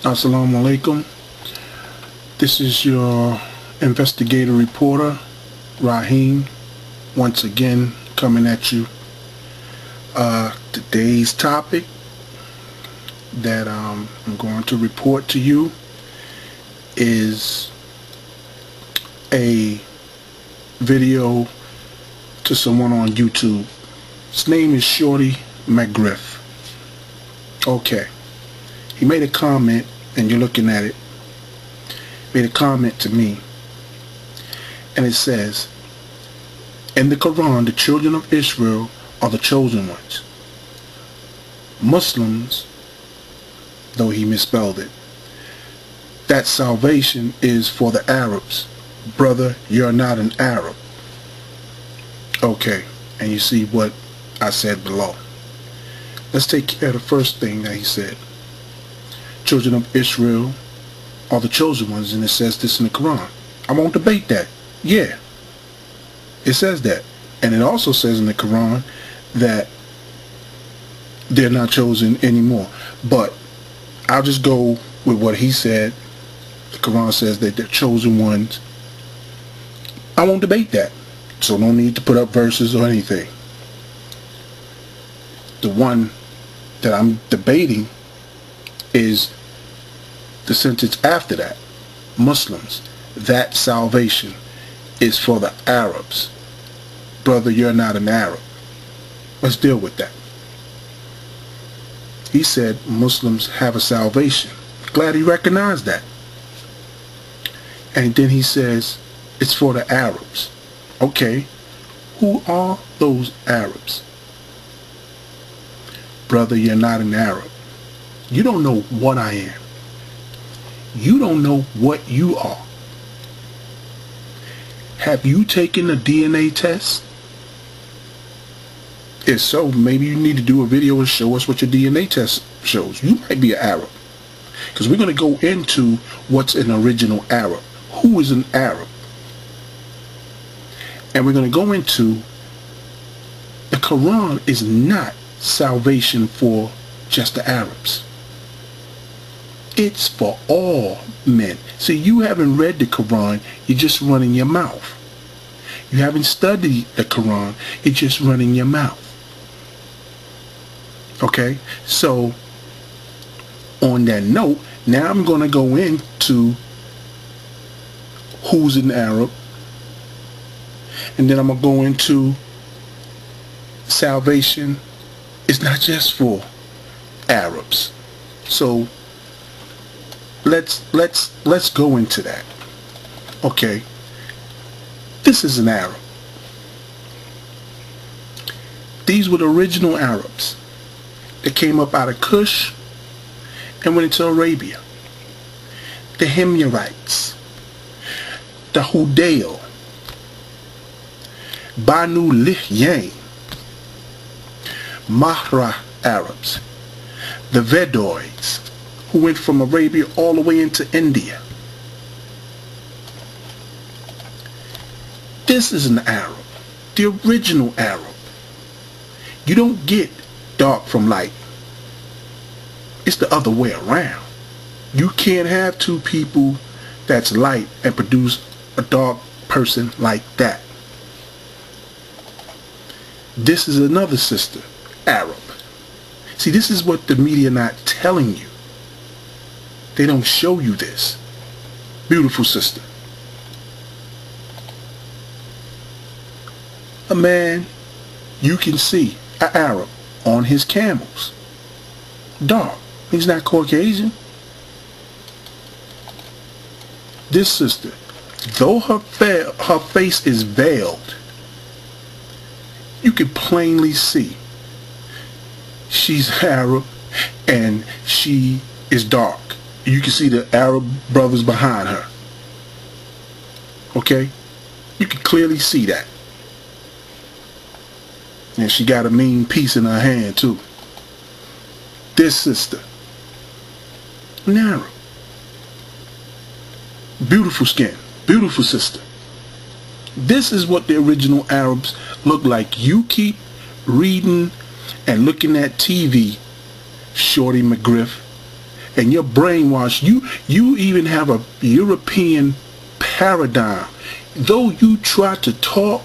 Assalamu alaikum. This is your investigative reporter, Rahim, once again coming at you. Today's topic that I'm going to report to you is a video to someone on YouTube. His name is Shortymcgriff. Okay. He made a comment, and you're looking at it. Made a comment to me, and it says, in the Quran, the children of Israel are the chosen ones. Muslims, though he misspelled it, that salvation is for the Arabs. Brother, you're not an Arab. Okay, and you see what I said below. Let's take care of the first thing that he said. Children of Israel are the chosen ones, and it says this in the Quran. I won't debate that. Yeah, it says that. And it also says in the Quran that they're not chosen anymore. But I'll just go with what he said. The Quran says that they're chosen ones. I won't debate that. So no need to put up verses or anything. The one that I'm debating is the sentence after that. Muslims, that salvation is for the Arabs. Brother, you're not an Arab. Let's deal with that. He said Muslims have a salvation. Glad he recognized that. And then he says it's for the Arabs. Okay, who are those Arabs? Brother, you're not an Arab. You don't know what I am. You don't know what you are. Have you taken a DNA test? If so, maybe you need to do a video and show us what your DNA test shows. You might be an Arab. Because we're going to go into what's an original Arab. Who is an Arab? And we're going to go into the Quran is not salvation for just the Arabs. It's for all men. See, you haven't read the Quran, you're just running your mouth. You haven't studied the Quran, you're just running your mouth. Okay? So, on that note, now I'm going to go into who's an Arab. And then I'm going to go into salvation is not just for Arabs. So let's go into that. Okay, this is an Arab. These were the original Arabs that came up out of Kush and went into Arabia. The Himyarites, the Hudayl, Banu Lihyan, Mahra Arabs, the Vedoids, who went from Arabia all the way into India. This is an Arab, the original Arab. You don't get dark from light. It's the other way around. You can't have two people that's light and produce a dark person like that. This is another sister, Arab. See, this is what the media not telling you. They don't show you this. Beautiful sister. A man, you can see an Arab on his camels. Dark. He's not Caucasian. This sister, though her face is veiled, you can plainly see she's Arab and she is dark. You can see the Arab brothers behind her. Okay? You can clearly see that. And she got a mean piece in her hand too. This sister, an Arab. Beautiful skin. Beautiful sister. This is what the original Arabs look like. You keep reading and looking at TV, Shortymcgriff, and you're brainwashed. You even have a European paradigm. Though you try to talk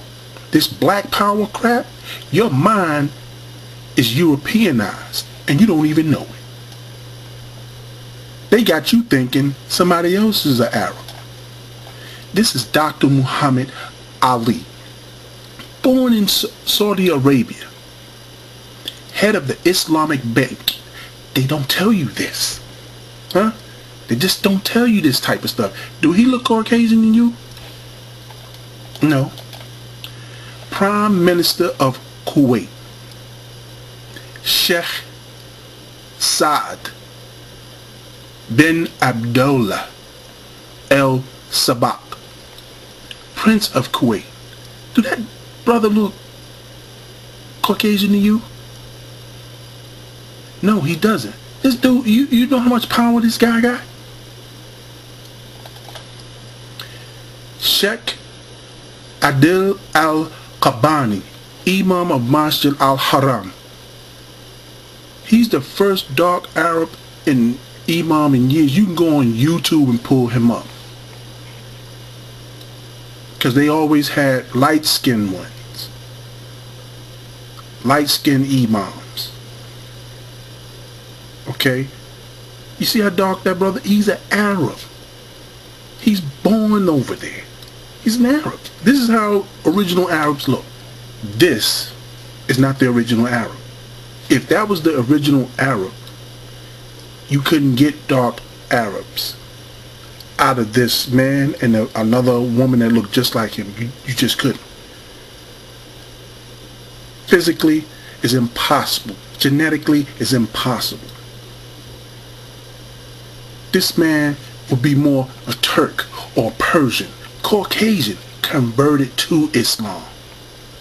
this black power crap, your mind is Europeanized and you don't even know it. They got you thinking somebody else is an Arab. This is Dr. Muhammad Ali, born in Saudi Arabia, head of the Islamic Bank. They don't tell you this. Huh? They just don't tell you this type of stuff. Do he look Caucasian than you? No. Prime Minister of Kuwait, Sheikh Saad bin Abdullah Al Sabah, Prince of Kuwait. Do that brother look Caucasian to you? No, he doesn't. This dude, you know how much power this guy got? Sheikh Adil Al-Qabani, Imam of Masjid Al-Haram. He's the first dark Arab in Imam in years. You can go on YouTube and pull him up, because they always had light-skinned ones, light-skinned imams. Okay, you see how dark that brother? He's an Arab. He's born over there. He's an Arab. This is how original Arabs look. This is not the original Arab. If that was the original Arab, you couldn't get dark Arabs out of this man and another woman that looked just like him. You just couldn't. Physically, it's impossible. Genetically, it's impossible. This man would be more a Turk or Persian, Caucasian, converted to Islam.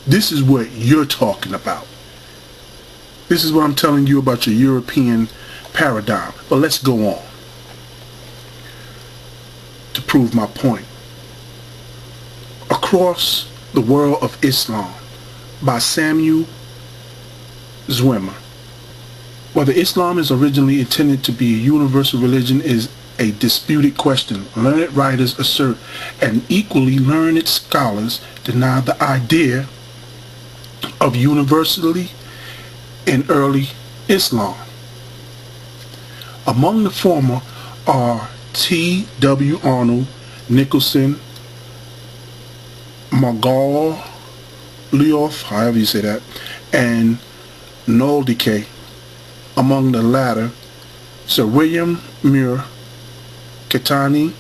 This is what you're talking about. This is what I'm telling you about your European paradigm. But let's go on to prove my point. Across the World of Islam by Samuel Zwimmer. Whether Islam is originally intended to be a universal religion is a disputed question. Learned writers assert, and equally learned scholars deny the idea of universality in early Islam. Among the former are T. W. Arnold, Nicholson, Margolioth, however you say that, and Noldike. Among the latter, Sir William Muir, Catani,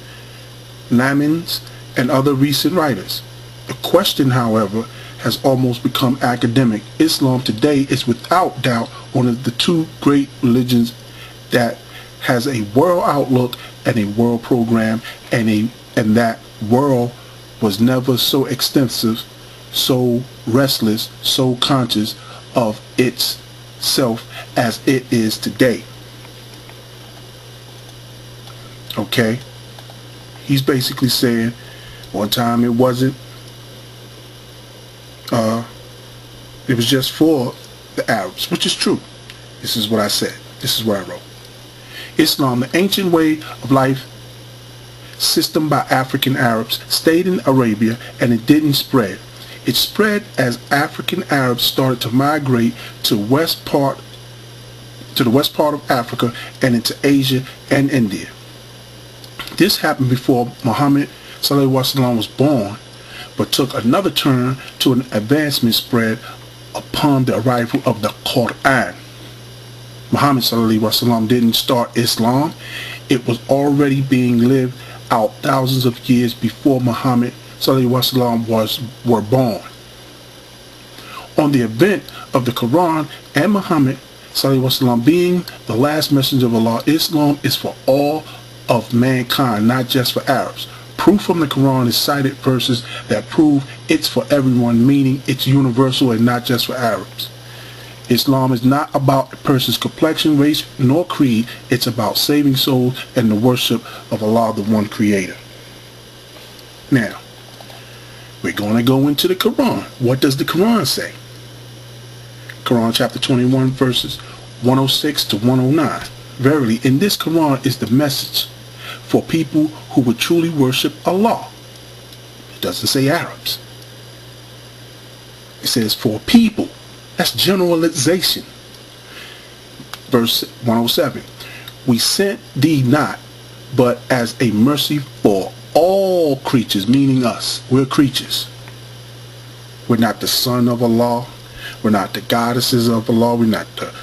Lamans, and other recent writers. The question, however, has almost become academic. Islam today is without doubt one of the two great religions that has a world outlook and a world program, and that world was never so extensive, so restless, so conscious of itself as it is today. Okay? He's basically saying one time it wasn't, it was just for the Arabs, which is true. This is what I said. This is what I wrote. Islam, the ancient way of life system by African Arabs, stayed in Arabia and it didn't spread. It spread as African Arabs started to migrate to the west part of Africa and into Asia and India. This happened before Muhammad was born, but took another turn to an advancement spread upon the arrival of the Quran. Muhammad didn't start Islam. It was already being lived out thousands of years before Muhammad were born. On the event of the Quran and Muhammad being the last messenger of Allah, Islam is for all of mankind, not just for Arabs. Proof from the Quran is cited verses that prove it's for everyone, meaning it's universal and not just for Arabs. Islam is not about a person's complexion, race, nor creed. It's about saving souls and the worship of Allah, the one creator. Now, we're going to go into the Quran. What does the Quran say? Quran chapter 21 verses 106 to 109. verily, in this Quran is the message for people who would truly worship Allah. It doesn't say Arabs. It says for people. That's generalization. Verse 107. We sent thee not, but as a mercy for all creatures, meaning us. We're creatures. We're not the son of Allah. We're not the goddesses of Allah. We're not the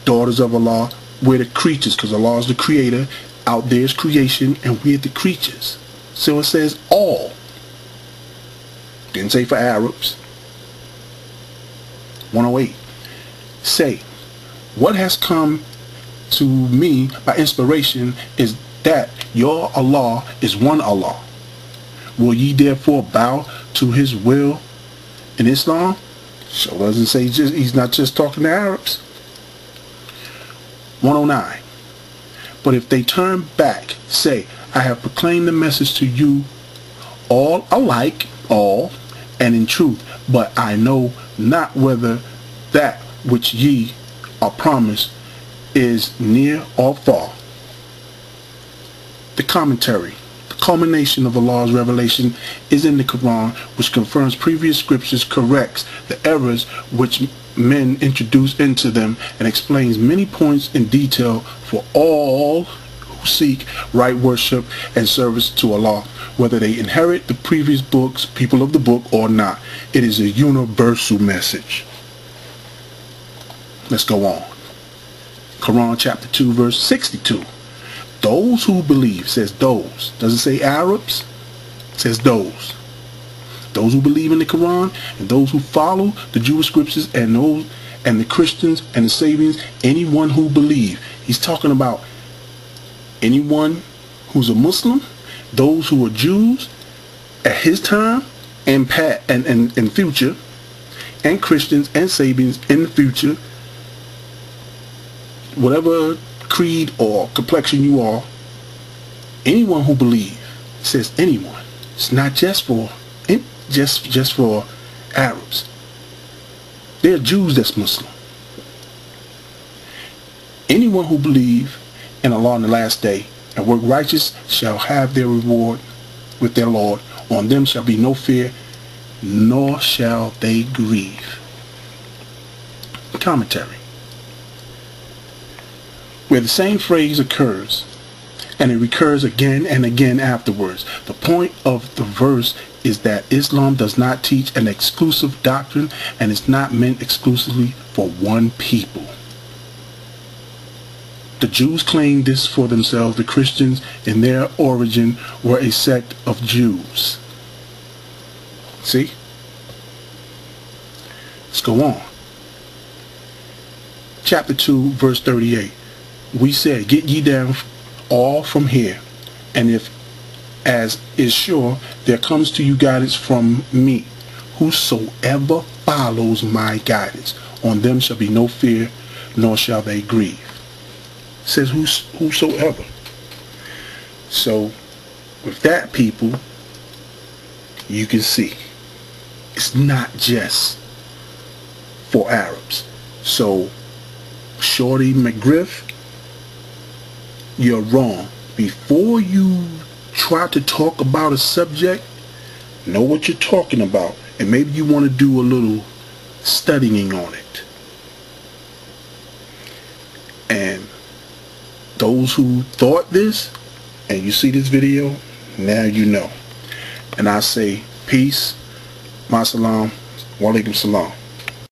daughters of Allah. We're the creatures, because Allah is the creator. Out there is creation, and we're the creatures. So it says all. Didn't say for Arabs. 108. Say, what has come to me by inspiration is that your Allah is one Allah. Will ye therefore bow to his will in Islam? So doesn't say he's not just talking to Arabs. 109. But if they turn back, say, I have proclaimed the message to you all alike, all, and in truth, but I know not whether that which ye are promised is near or far. The commentary. The culmination of Allah's revelation is in the Quran, which confirms previous scriptures, corrects the errors which men introduce into them, and explains many points in detail for all who seek right worship and service to Allah, whether they inherit the previous books, people of the book, or not. It is a universal message. Let's go on. Quran chapter 2 verse 62. Those who believe, says those, doesn't say Arabs, says those. Those who believe in the Quran and those who follow the Jewish scriptures and those and the Christians and the Sabians, anyone who believe. He's talking about anyone who's a Muslim, those who are Jews at his time and future, and Christians and Sabians in the future, whatever creed or complexion you are, anyone who believes. It says anyone. It's not just for just for Arabs. There are Jews that's Muslim. Anyone who believe in Allah on the last day and work righteous shall have their reward with their Lord. On them shall be no fear, nor shall they grieve. Commentary. Where the same phrase occurs, and it recurs again and again afterwards. The point of the verse is that Islam does not teach an exclusive doctrine and is not meant exclusively for one people. The Jews claimed this for themselves. The Christians in their origin were a sect of Jews. See? Let's go on. Chapter 2 verse 38. We said, get ye down all from here, and if, as is sure, there comes to you guidance from me, whosoever follows my guidance, on them shall be no fear, nor shall they grieve. It says whosoever. So with that, people, you can see it's not just for Arabs. So Shortymcgriff, you're wrong. Before you try to talk about a subject, know what you're talking about, and maybe you want to do a little studying on it. And those who thought this, and you see this video, now you know. And I say peace, ma salam, wa alaikum salam.